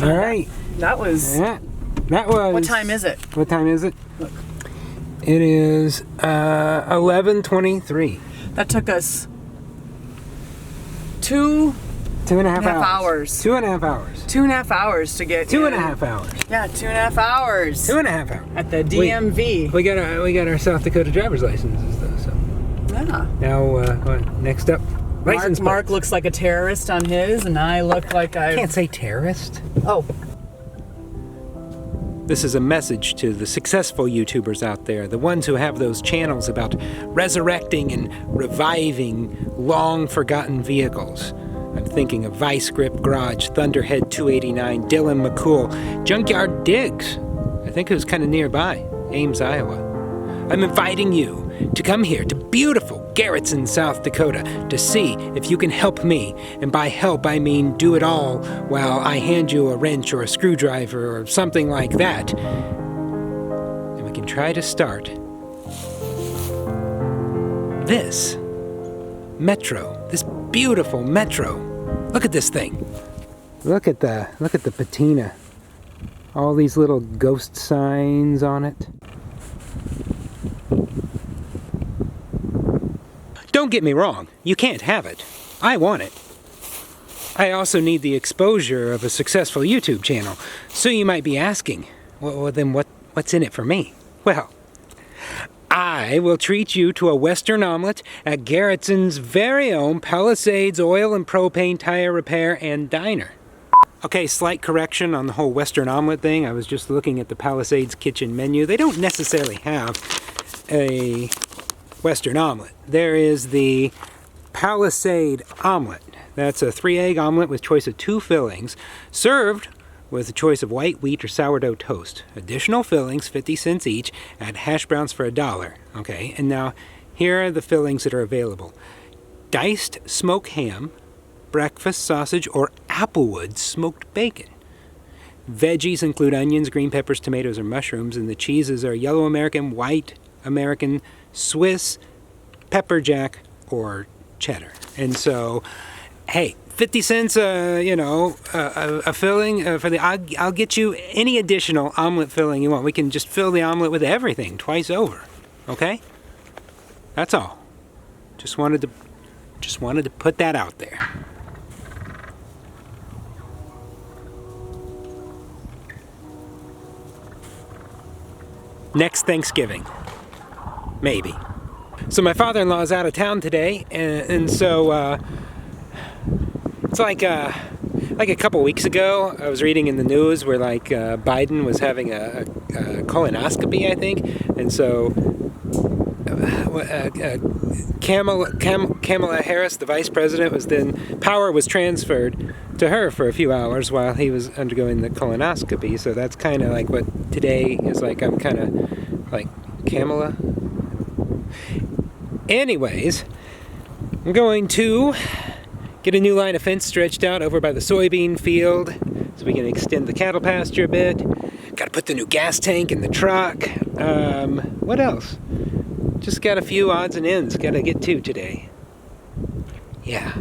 All right. That was... Yeah. That was... What time is it? What time is it? Look. It is 11:23. That took us 2.5 hours. 2.5 hours. 2.5 hours to get 2.5 hours. Yeah, 2.5 hours. 2.5 hours. At the DMV. We got our South Dakota driver's licenses though. So Yeah. now next up, license. Mark looks like a terrorist on his, and I look like I can't say terrorist. Oh. This is a message to the successful YouTubers out there, the ones who have those channels about resurrecting and reviving long-forgotten vehicles. I'm thinking of Vice Grip Garage, Thunderhead 289, Dylan McCool, Junkyard Diggs, I think it was kind of nearby, Ames, Iowa. I'm inviting you to come here to beautiful Garrettson, South Dakota, to see if you can help me. And by help, I mean do it all while I hand you a wrench or a screwdriver or something like that. And we can try to start this Metro, this beautiful Metro. Look at this thing. Look at the patina. All these little ghost signs on it. Don't get me wrong, you can't have it. I want it. I also need the exposure of a successful YouTube channel. So you might be asking, well then what's in it for me? Well, I will treat you to a Western omelet at Garrettson's very own Palisades Oil and Propane Tire Repair and Diner. Okay, slight correction on the whole Western omelet thing. I was just looking at the Palisades kitchen menu. They don't necessarily have a Western omelet. There is the Palisade omelet. That's a 3-egg omelet with choice of 2 fillings, served with a choice of white, wheat, or sourdough toast. Additional fillings, 50 cents each, add hash browns for $1. Okay, and now here are the fillings that are available. Diced smoked ham, breakfast sausage, or Applewood smoked bacon. Veggies include onions, green peppers, tomatoes, or mushrooms, and the cheeses are yellow American, white American, Swiss, pepper jack, or cheddar. And so, hey, 50 cents, a filling for the. I'll get you any additional omelet filling you want. We can just fill the omelet with everything twice over. Okay? That's all. Just wanted to put that out there. Next Thanksgiving. Maybe. So my father-in-law is out of town today, and so it's like a couple weeks ago, I was reading in the news where Biden was having a colonoscopy, I think, and so Kamala Harris, the vice president, power was transferred to her for a few hours while he was undergoing the colonoscopy. So that's kind of like what today is like. I'm kind of like Kamala. Anyways, I'm going to get a new line of fence stretched out over by the soybean field so we can extend the cattle pasture a bit. Got to put the new gas tank in the truck. What else? Just got a few odds and ends got to get to today. Yeah.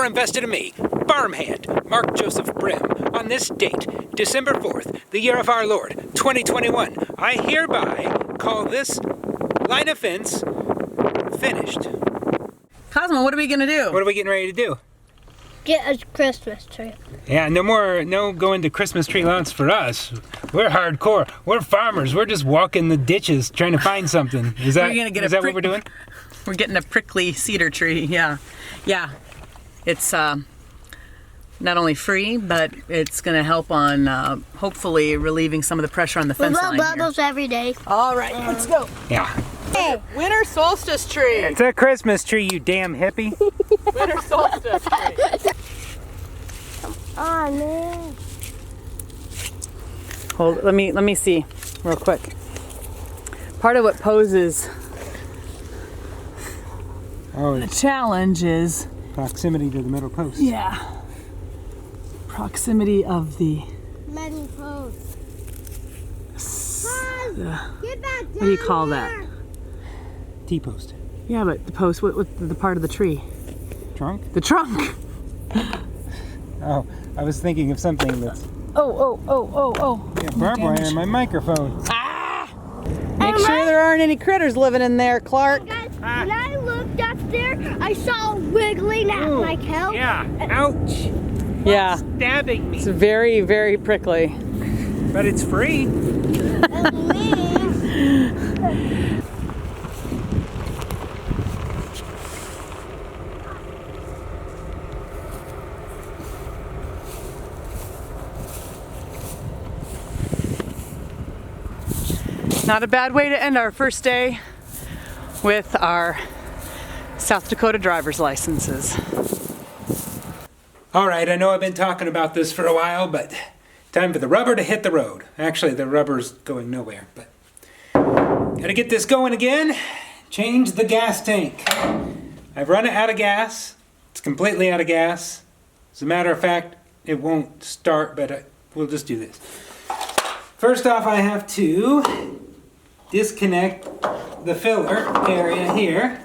Invested in me, farmhand Mark Joseph Brim, on this date, December 4th, the year of our Lord, 2021, I hereby call this line of fence finished. Cosmo, what are we gonna do? What are we getting ready to do? Get a Christmas tree. Yeah, no going to Christmas tree launch for us. We're hardcore. We're farmers. We're just walking the ditches trying to find something. Is that what we're doing? We're getting a prickly cedar tree, yeah. Yeah. It's not only free, but it's going to help on hopefully relieving some of the pressure on the fence line We blow bubbles every day. All right, let's go. Yeah. Hey. Winter solstice tree. It's a Christmas tree, you damn hippie. Winter solstice tree. Oh man. Hold. Let me see, real quick. Part of what poses Oh, the challenge is, proximity to the middle post. yeah, proximity of the. Many posts. Get back down. What do you call that? T-post. Yeah, but the post. What the part of the tree? Trunk? The trunk. Oh, I was thinking of something that's... Oh. Yeah, barbed wire in my microphone. Make sure there aren't any critters living in there, Clark. Guys, when I looked up there, I saw wiggling at my cow. Yeah, ouch. Yeah, Stabbing me. it's very, very prickly. But it's free. Not a bad way to end our first day with our South Dakota driver's licenses. All right, I know I've been talking about this for a while, but time for the rubber to hit the road. Actually, the rubber's going nowhere, but gotta get this going again. Change the gas tank. I've run it out of gas. It's completely out of gas. As a matter of fact, it won't start, but we'll just do this. First off, I have to disconnect the filler area here,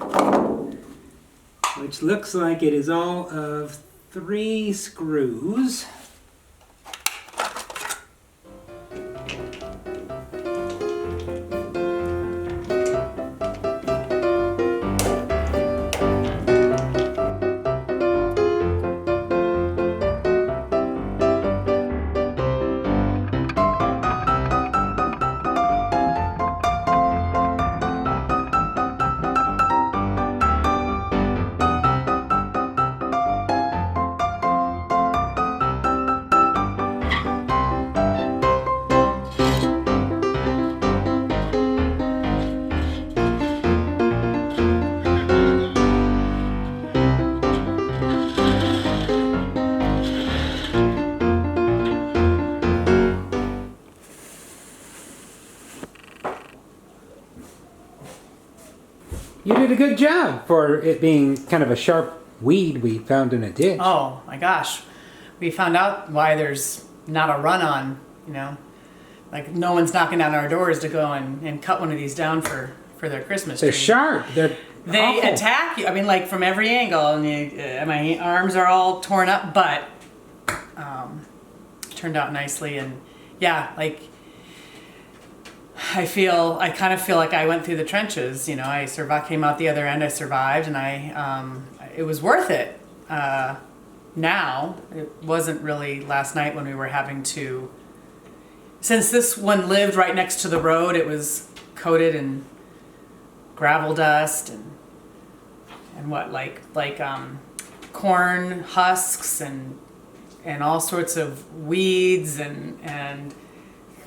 which looks like it is all of 3 screws. You did a good job for it being kind of a sharp weed we found in a ditch. Oh my gosh. We found out why there's not a run on, like no one's knocking on our doors to go and cut one of these down for their Christmas tree. They're sharp. They awful. Attack you. I mean, like from every angle, and my arms are all torn up, but turned out nicely. And yeah, like I kind of feel like I went through the trenches. I came out the other end. I survived, and it was worth it. Now it wasn't really last night when we were having to. Since this one lived right next to the road, it was coated in gravel dust and what like corn husks and all sorts of weeds and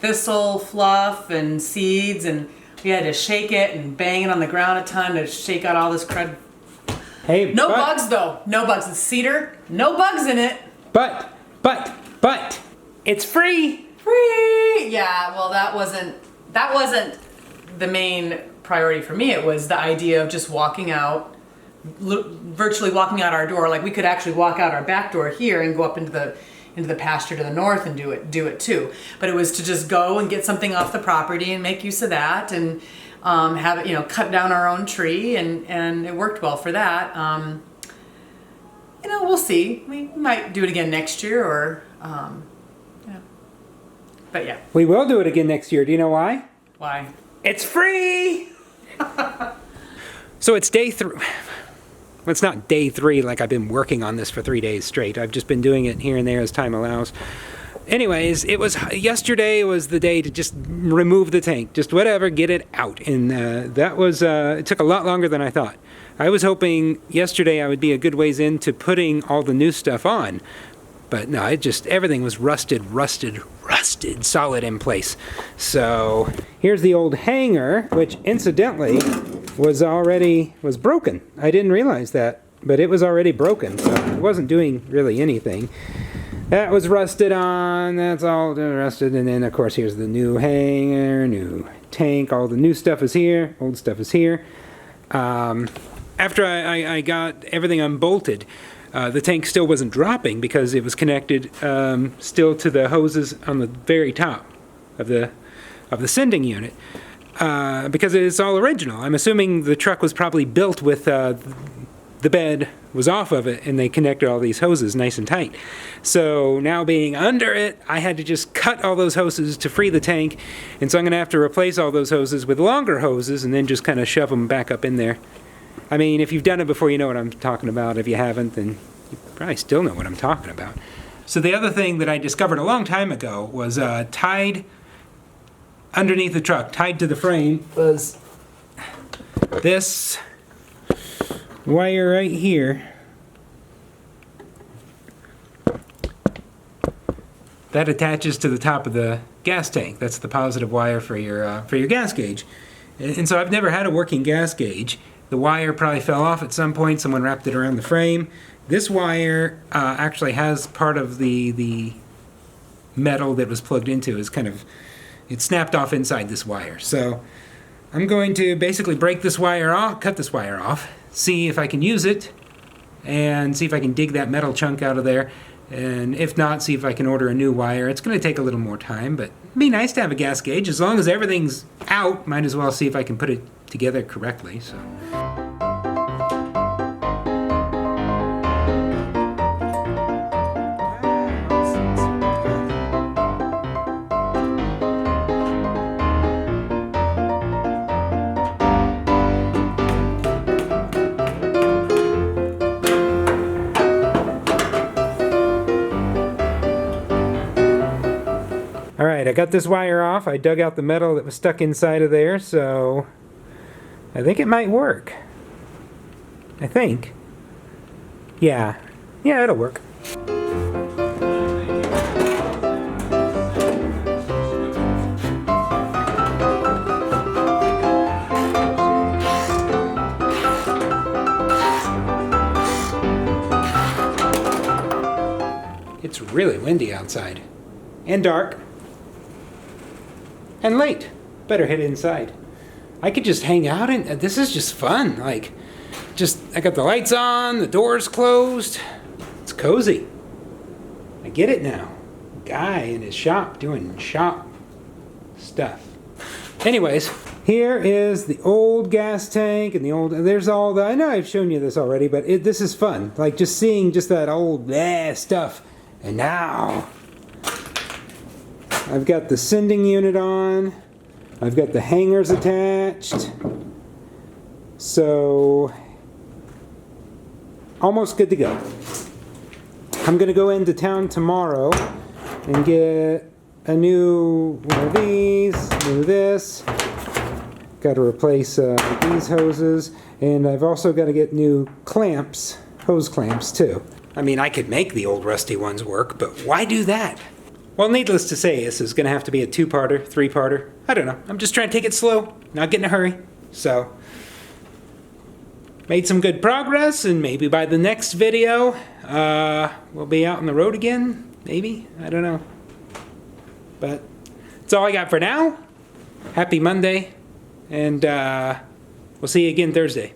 thistle fluff and seeds, and we had to shake it and bang it on the ground a ton to shake out all this crud. Hey, No bugs though. No bugs. It's cedar. No bugs in it. But it's free. Free. Yeah. Well, that wasn't the main priority for me. It was the idea of just walking out, virtually walking out our door. Like we could actually walk out our back door here and go up into the pasture to the north and do it too. But it was to just go and get something off the property and make use of that and have it, cut down our own tree, and it worked well for that. We'll see. We might do it again next year, or but yeah. We will do it again next year. Do you know why? Why? It's free. So it's day 3. Well, it's not day 3 like I've been working on this for 3 days straight. I've just been doing it here and there as time allows. Anyways, yesterday was the day to just remove the tank, just whatever, get it out. And that was, it took a lot longer than I thought. I was hoping yesterday I would be a good ways into putting all the new stuff on. But no, everything was rusted, solid in place. So here's the old hanger, which incidentally was broken. I didn't realize that, but it was already broken, so it wasn't doing really anything. That was rusted on, that's all rusted, and then of course here's the new hanger, new tank, all the new stuff is here, old stuff is here. After I got everything unbolted, the tank still wasn't dropping because it was connected still to the hoses on the very top of the sending unit, because it's all original. I'm assuming the truck was probably built with the bed was off of it and they connected all these hoses nice and tight. So now being under it, I had to just cut all those hoses to free the tank, and so I'm going to have to replace all those hoses with longer hoses and then just kind of shove them back up in there. I mean, if you've done it before, you know what I'm talking about. If you haven't, then you probably still know what I'm talking about. So the other thing that I discovered a long time ago was tied underneath the truck, tied to the frame, was this wire right here. That attaches to the top of the gas tank. That's the positive wire for your gas gauge. And so I've never had a working gas gauge. The wire probably fell off at some point. Someone wrapped it around the frame. This wire actually has part of the metal that was plugged into. It snapped off inside this wire. So I'm going to basically break this wire off, cut this wire off, see if I can use it, and see if I can dig that metal chunk out of there. And if not, see if I can order a new wire. It's going to take a little more time, but it'd be nice to have a gas gauge. As long as everything's out, might as well see if I can put it together correctly. So. Alright, I got this wire off. I dug out the metal that was stuck inside of there, so I think it might work. I think. Yeah, it'll work. It's really windy outside. And dark. And late. Better head inside. I could just hang out and this is just fun. I got the lights on, the door's closed. It's cozy. I get it now. Guy in his shop doing shop stuff. Anyways, here is the old gas tank and there's all the, I know I've shown you this already, but this is fun. Like just seeing just that old stuff. And now I've got the sending unit on. I've got the hangers attached. So, almost good to go. I'm going to go into town tomorrow and get a new one of these, new this. Got to replace these hoses. And I've also got to get new clamps, hose clamps too. I mean, I could make the old rusty ones work, but why do that? Well, needless to say, this is going to have to be a 2-parter, 3-parter. I don't know. I'm just trying to take it slow, not get in a hurry. So, made some good progress, and maybe by the next video, we'll be out on the road again. Maybe? I don't know. But that's all I got for now. Happy Monday, and we'll see you again Thursday.